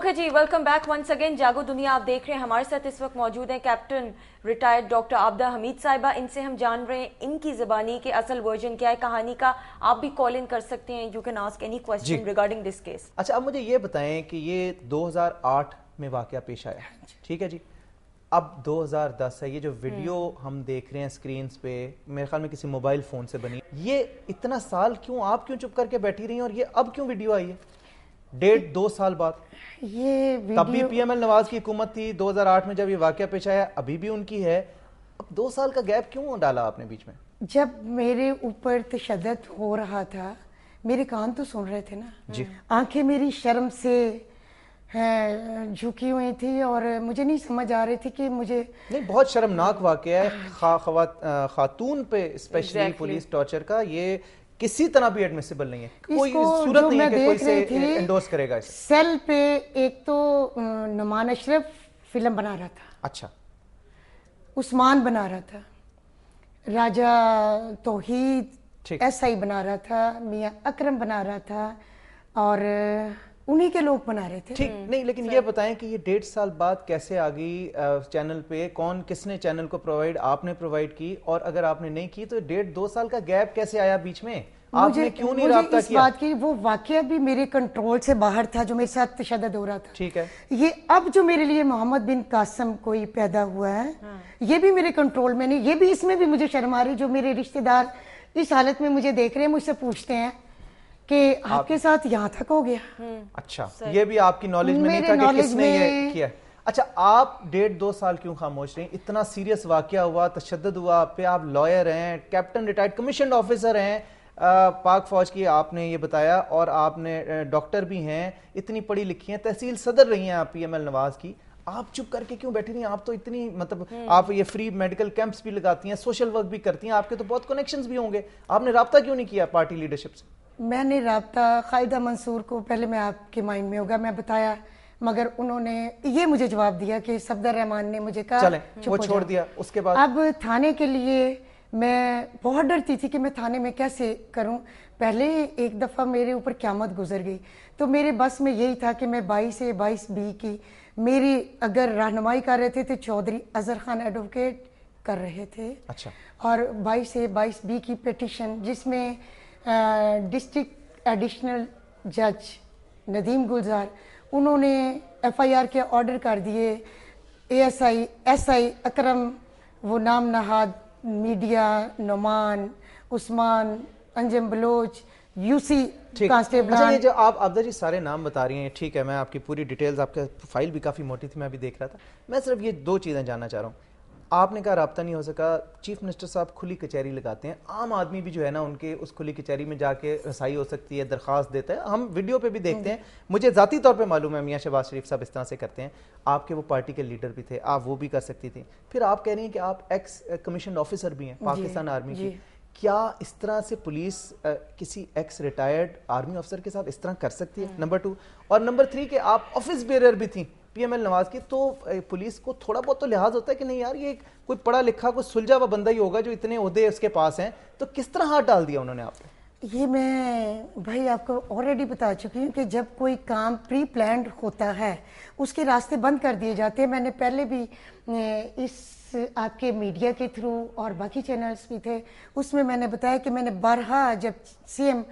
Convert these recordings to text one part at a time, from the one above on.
Okay जी, welcome back once again. जागो दुनिया आप देख रहे हैं। हमारे साथ इस वक्त मौजूद हैं captain retired doctor Abida Hamid साहिबा। इनसे हम जान रहे हैं इनकी ज़बानी के असल वर्जन क्या है कहानी का। आप भी कॉल इन कर सकते हैं, you can ask any question regarding this case. अच्छा, अब मुझे ये बताएं कि ये 2008 में वाकया पेश आया, ठीक है जी। अब 2010 है, ये जो वीडियो हम देख रहे हैं स्क्रीन पे, मेरे ख्याल में किसी मोबाइल फोन से बनी। ये इतना साल क्यों, आप क्यों चुप करके बैठी रही हैं, और ये अब क्यों वीडियो आई है 1.5-2 साल बाद? ये वीडियो तब भी पीएमएल नवाज की हुकूमत थी 2008 में जब ये वाकया पेश आया, अभी भी उनकी है। अब 2 साल का गैप क्यों डाला आपने बीच में? जब मेरे ऊपर तशद्दुद हो रहा था, मेरे कान तो सुन रहे थे ना जी। आंखें मेरी शर्म से झुकी हुई थी और मुझे नहीं समझ आ रही थी कि मुझे नहीं, बहुत शर्मनाक वाकया है खातून पे स्पेशली पुलिस टॉर्चर का। ये किसी तरह भी एडमिसिबल नहीं है, कोई सूरत नहीं है कि कोई से एंडोर्स करेगा इसे। सेल पे एक तो नुमान अशरफ फिल्म बना रहा था, अच्छा, उस्मान बना रहा था, राजा तौहीद एसआई बना रहा था, मियां अकरम बना रहा था, और उन्हीं के लोग बना रहे थे। ठीक, नहीं लेकिन ये बताएं कि ये 1.5 साल बाद कैसे आ गई चैनल पे? कौन, किसने चैनल को प्रोवाइड, आपने प्रोवाइड की? और अगर आपने नहीं की तो 1.5-2 साल का गैप कैसे आया बीच में? आपने क्यों नहीं राब्ता किया? बात की वो वाकया भी मेरे कंट्रोल से बाहर था, जो मेरे साथ तशद्दुद हो रहा था। ठीक है, ये अब जो मेरे लिए मोहम्मद बिन कासिम कोई पैदा हुआ है, ये भी मेरे कंट्रोल में नहीं। ये भी, इसमें भी मुझे शर्म आ रही। जो मेरे रिश्तेदार इस हालत में मुझे देख रहे हैं, मुझसे पूछते हैं कि आपके साथ यहाँ तक हो गया। अच्छा, ये भी आपकी नॉलेज में नहीं था कि किसने ये किया। अच्छा, आप 1.5-2 साल क्यों खामोश रही? इतना सीरियस वाकया हुआ, तशद्दुद हुआ आप पे, आप लॉयर हैं, कैप्टन रिटायर्ड कमीशन ऑफिसर हैं पाक फौज की, आपने ये बताया, और आपने डॉक्टर भी हैं, इतनी पढ़ी लिखी हैं, तहसील सदर रही हैं आप पीएमएल नवाज की। आप चुप करके क्यों बैठी रही हैं? आप तो इतनी, मतलब आप ये फ्री मेडिकल कैंप्स भी लगाती हैं, सोशल वर्क भी करती हैं, आपके तो बहुत कनेक्शंस भी होंगे, आपने राब्ता क्यों नहीं किया पार्टी लीडरशिप से? मैंने राब्ता खालिदा मंसूर को, पहले मैं आपके माइंड में होगा, मैं बताया, मगर उन्होंने ये मुझे जवाब दिया कि सफदर रहमान ने मुझे कहा चलें, वो छोड़ दिया। उसके बाद अब थाने के लिए मैं बहुत डरती थी कि मैं थाने में कैसे करूं। पहले एक दफ़ा मेरे ऊपर क़यामत गुजर गई, तो मेरे बस में यही था कि मैं 22 से 22B की मेरी अगर रहनुमाई कर रहे थे तो चौधरी अजहर खान एडवोकेट कर रहे थे। अच्छा, और 22 से 22B की पिटिशन, जिसमें डिस्ट्रिक्ट एडिशनल जज नदीम गुलजार, उन्होंने FIR के ऑर्डर कर दिए। ASI SI अकरम, वो नाम Nahad media, Numan, Usman, Anjum Baloch, UC constable. अच्छा, ये जो आप आबदा जी सारे नाम बता रही हैं, ठीक है, मैं आपकी पूरी डिटेल्स, आपका फाइल भी काफ़ी मोटी थी, मैं अभी देख रहा था। मैं सिर्फ ये 2 चीज़ें जानना चाह रहा हूँ। आपने कहा राब्ता नहीं हो सका, चीफ मिनिस्टर साहब खुली कचहरी लगाते हैं, आम आदमी भी जो है ना, उनके उस खुली कचहरी में जाके रसाई हो सकती है, दरख्वास्त देता है, हम वीडियो पे भी देखते हैं, मुझे ज़ाती तौर पे मालूम है मियां शहबाज शरीफ साहब इस तरह से करते हैं। आपके वो पार्टी के लीडर भी थे, आप वो भी कर सकती थी। फिर आप कह रही हैं कि आप एक्स कमीशन ऑफिसर भी हैं पाकिस्तान आर्मी की। क्या इस तरह से पुलिस किसी एक्स रिटायर्ड आर्मी अफसर के साथ इस तरह कर सकती है? नंबर 2, और नंबर 3 कि आप ऑफिस बेरर भी थी पीएमएल नवाज की, तो पुलिस को थोड़ा बहुत तो लिहाज होता है कि नहीं यार, ये कोई पढ़ा लिखा, कोई सुलझा हुआ बंदा ही होगा जो इतने ओहदे उसके पास हैं, तो किस तरह हाथ डाल दिया उन्होंने आप पे? ये मैं भाई आपको ऑलरेडी बता चुकी हूँ कि जब कोई काम प्री प्लान्ड होता है, उसके रास्ते बंद कर दिए जाते हैं। मैंने पहले भी इस आपके मीडिया के थ्रू और बाकी चैनल्स भी थे, उसमें मैंने बताया कि मैंने बारहा, जब CM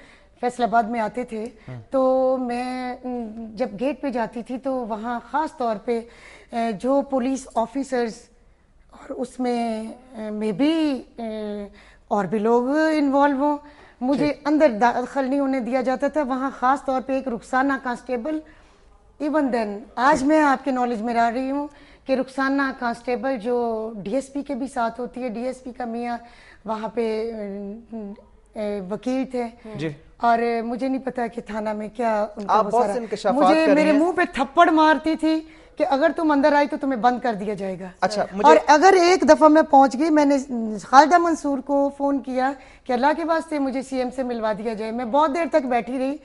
फैसलाबाद में आते थे, तो मैं जब गेट पे जाती थी तो वहाँ ख़ास तौर पे जो पुलिस ऑफिसर्स, और उसमें मे भी और भी लोग इन्वॉल्व हों, मुझे अंदर दाखिल नहीं होने दिया जाता था। वहाँ ख़ास तौर पे एक रुखसाना कांस्टेबल, इवन देन आज मैं आपके नॉलेज में रह रही हूँ कि रुखसाना कांस्टेबल जो DSP के भी साथ होती है, DSP का मियाँ वहाँ पे वकील थे जी। और मुझे नहीं पता कि थाना में क्या उनका मुझे मेरे मुंह पे थप्पड़ मारती थी कि अगर तुम अंदर आई तो तुम्हें बंद कर दिया जाएगा। अच्छा, और अगर एक दफा मैं पहुंच गई, मैंने खालिदा मंसूर को फोन किया कि अल्लाह के वास्ते मुझे CM से मिलवा दिया जाए। मैं बहुत देर तक बैठी रही,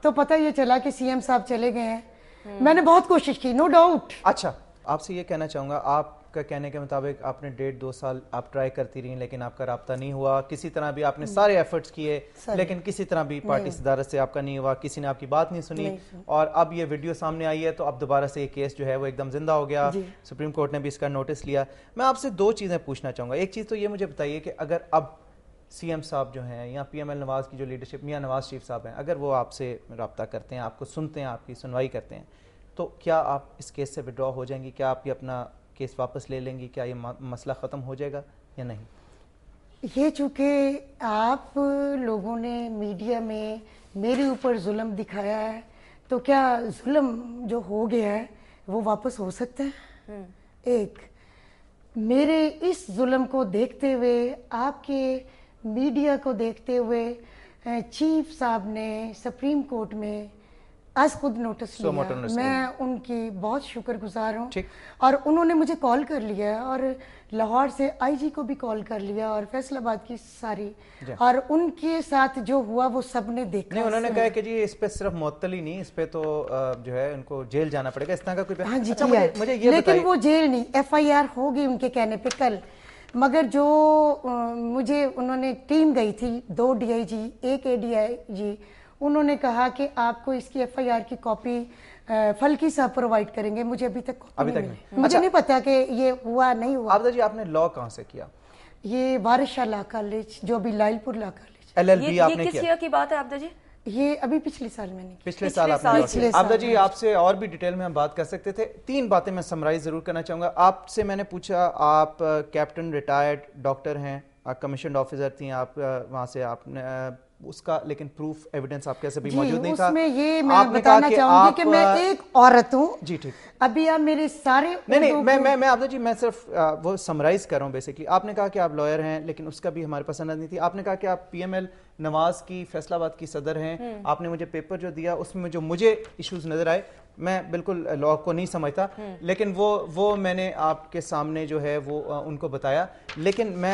तो पता ये चला कि CM साहब चले गए हैं। मैंने बहुत कोशिश की, नो डाउट। अच्छा, आपसे ये कहना चाहूंगा, आप آپ کا کہنے کے مطابق آپ نے 1.5-2 سال آپ ٹرائی کرتی رہی لیکن آپ کا رابطہ نہیں ہوا, کسی طرح بھی آپ نے سارے ایفرٹس کیے لیکن کسی طرح بھی پارٹی صدارت سے آپ کا نہیں ہوا, کسی نے آپ کی بات نہیں سنی, اور اب یہ ویڈیو سامنے آئی ہے تو اب دوبارہ سے یہ کیس جو ہے وہ ایک دم زندہ ہو گیا, سپریم کورٹ نے بھی اس کا نوٹس لیا. میں آپ سے 2 چیزیں پوچھنا چاہوں گا. ایک چیز تو یہ مجھے بتائیے کہ اگر اب سی ایم صاحب جو ہیں یا پی ایم ایل نواز کی جو لیڈرشپ, میاں نواز شریف صاحب ہیں, اگر وہ آپ سے رابطہ کرتے ہیں, آپ کو سنتے ہیں, آپ کی سنوائی کرتے ہیں, تو کیا آپ اس کیس سے وڈرا ہو جائیں گی؟ کیا آپ یہ اپنا کیس واپس لے لیں گی؟ کیا یہ مسئلہ ختم ہو جائے گا یا نہیں؟ یہ چونکہ آپ لوگوں نے میڈیا میں میرے اوپر ظلم دکھایا ہے, تو کیا ظلم جو ہو گیا ہے وہ واپس ہو سکتا ہے؟ ایک میرے اس ظلم کو دیکھتے ہوئے, آپ کے میڈیا کو دیکھتے ہوئے, چیف صاحب نے سپریم کورٹ میں آج خود نوٹس لیا. میں ان کی بہت شکر گزار ہوں, اور انہوں نے مجھے کال کر لیا اور لاہور سے آئی جی کو بھی کال کر لیا اور فیصل آباد کی ساری, اور ان کے ساتھ جو ہوا وہ سب نے دیکھا. نہیں, انہوں نے کہا کہ جی اس پہ صرف معطل ہی نہیں, اس پہ تو جو ہے ان کو جیل جانا پڑے گا, اس طرح کا کوئی. ہاں جی کیا, لیکن وہ جیل نہیں, ایف آئی آر ہوگی ان کے کہنے پہ کل. مگر جو مجھے انہوں نے ٹیم گئی تھی, 2 D I G, 1 a D I جی, انہوں نے کہا کہ آپ کو اس کی ایف آئی آر کی کاپی فلکی صاحب پرووائڈ کریں گے. مجھے ابھی تک مجھے نہیں پتا کہ یہ ہوا نہیں ہوا. عابدہ جی, آپ نے لاء کہاں سے کیا؟ یہ وارث شاہ لاء کالج, جو ابھی لائل پور law college. L L B آپ نے کیا؟ یہ کس ایئر کی بات ہے عابدہ جی؟ یہ ابھی پچھلے سال میں نے کی. پچھلے سال آپ نے. عابدہ جی, آپ سے اور بھی ڈیٹیل میں ہم بات کر سکتے تھے. 3 باتیں میں سمرائز ضرور کرنا چاہوں گا. آپ سے میں نے پوچھا, آپ کیپٹن ریٹائرڈ ڈاکٹر ہیں, کمیشنڈ آفیسر تھیں آپ وہاں سے, آپ نے اس کا لیکن پروف ایویڈنس آپ کے سے بھی موجود نہیں تھا. اس میں یہ میں بتانا چاہوں گی کہ میں ایک عورت ہوں. جی ٹھیک, ابھی آپ میرے سارے نہیں میں عابدہ جی, میں صرف وہ سمرائز کر رہا ہوں بیسکلی. آپ نے کہا کہ آپ لائر ہیں لیکن اس کا بھی ہمارے پاس سند نہیں تھی. آپ نے کہا کہ آپ پی ایم ایل نواز کی فیصل آباد کی صدر ہیں. آپ نے مجھے پیپر جو دیا اس میں جو مجھے ایشوز نظر آئے, میں بالکل لاء کو نہیں سمجھتا لیکن وہ میں نے آپ کے سامنے جو ہے وہ ان کو بتایا. لیکن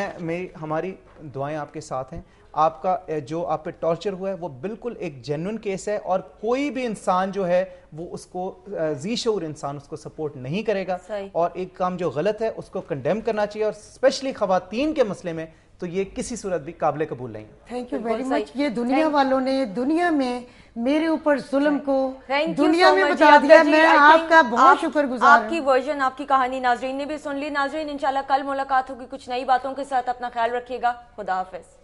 ہماری دعائیں آپ کے ساتھ ہیں. آپ کا جو آپ پہ ٹارچر ہوا ہے وہ بالکل ایک جینوئن کیس ہے, اور کوئی بھی انسان جو ہے وہ اس کو ذی شعور انسان اس کو سپورٹ نہیں کرے گا, اور ایک کام جو غلط ہے اس کو کنڈیم کرنا چاہیے, اور اسپیشلی خواتین کے مسئلے میں تو یہ کسی صورت بھی قابل قبول نہیں. Thank you very much. یہ دنیا والوں نے دنیا میں میرے اوپر ظلم کو دنیا میں بتا دیا. میں آپ کا بہت شکر گزار ہوں. آپ کی ورژن, آپ کی کہانی ناظرین نے بھی سن لی. ناظرین, انشاءاللہ کل ملاقات ہوگی کچھ نئی باتوں کے ساتھ. اپنا خیال رکھیے گا. خدا حافظ.